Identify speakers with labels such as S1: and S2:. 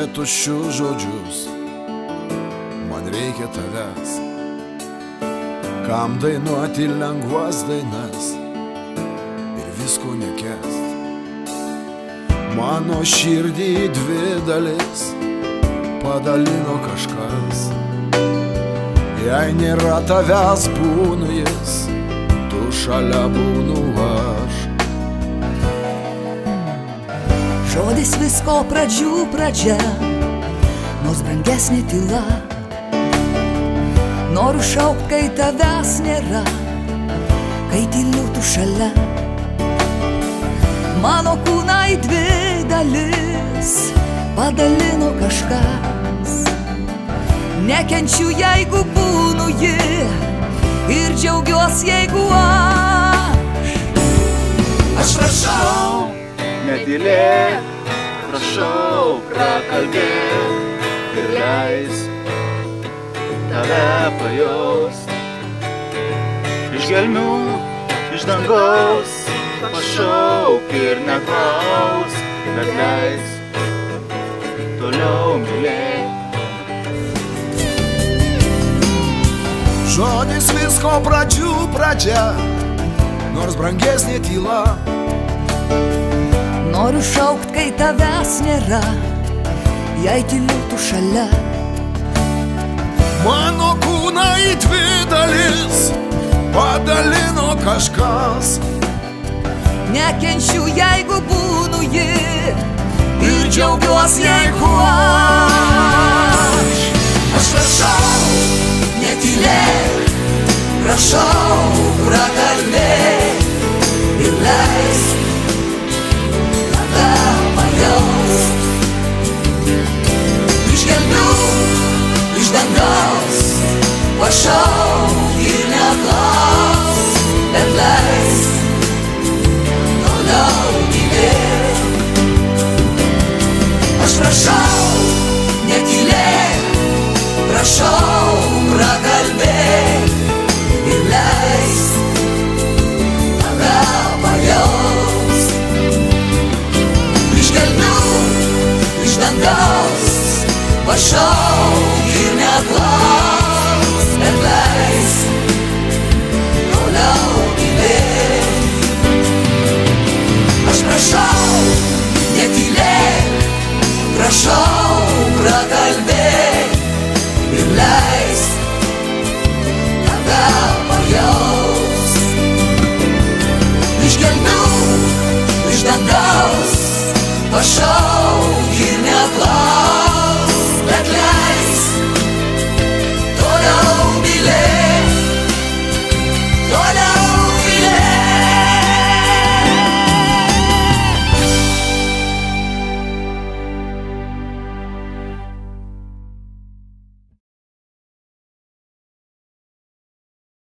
S1: tarti tuščius žodžius. Man reikia tavęs, kam dainuoti lengvas dainas ir visko nekęst. Mano širdį į dvi dalis padalino kažkas. Jei nėra tavęs, būnu jis, tu šalia būnu aš.
S2: Žodis visko pradžių pradžia, nors brangesnė tyla. Noriu šaukt, kai tavęs nėra, kai tyliu tu šalia. Mano kūną į dvi dalis padalino kažkas. Nekenčiu, jeigu būnu ji, ir džiaugiuosi, jeigu
S3: aš prašau, netylėk, prašau, prakalbėk ir leisk tave pajaust. Iš gelmių, iš dangaus pašauk ir neklausk, bet leisk toliau mylėk.
S1: Žodis visko pradžių pradžia, nors brangesnė tyla.
S2: Noriu šaukt, kai tavęs nėra, jei tyliu tu šalia.
S1: Mano kūną į dvi dalis padalino kažkas.
S2: Nekenčiu, jeigu būnu ji, ir džiaugiuosi, jeigu
S3: aš prašau, netylėk, prašau, prakalbėk ir leisk tave pajaust. Iš gelmių, iš dangaus pašauk ir neklausk, bet leisk toliau mylėk. Aš prašau, netylėk, prašau, prakalbėk ir leisk tave pajaust. Iš gelmių, iš dangaus pašauk ir neklausk, bet leisk toliau mylėk. Aš prašau, netylėk, prašau, prakalbėk ir leisk tave pajaust. Iš gelmių, iš dangaus pašauk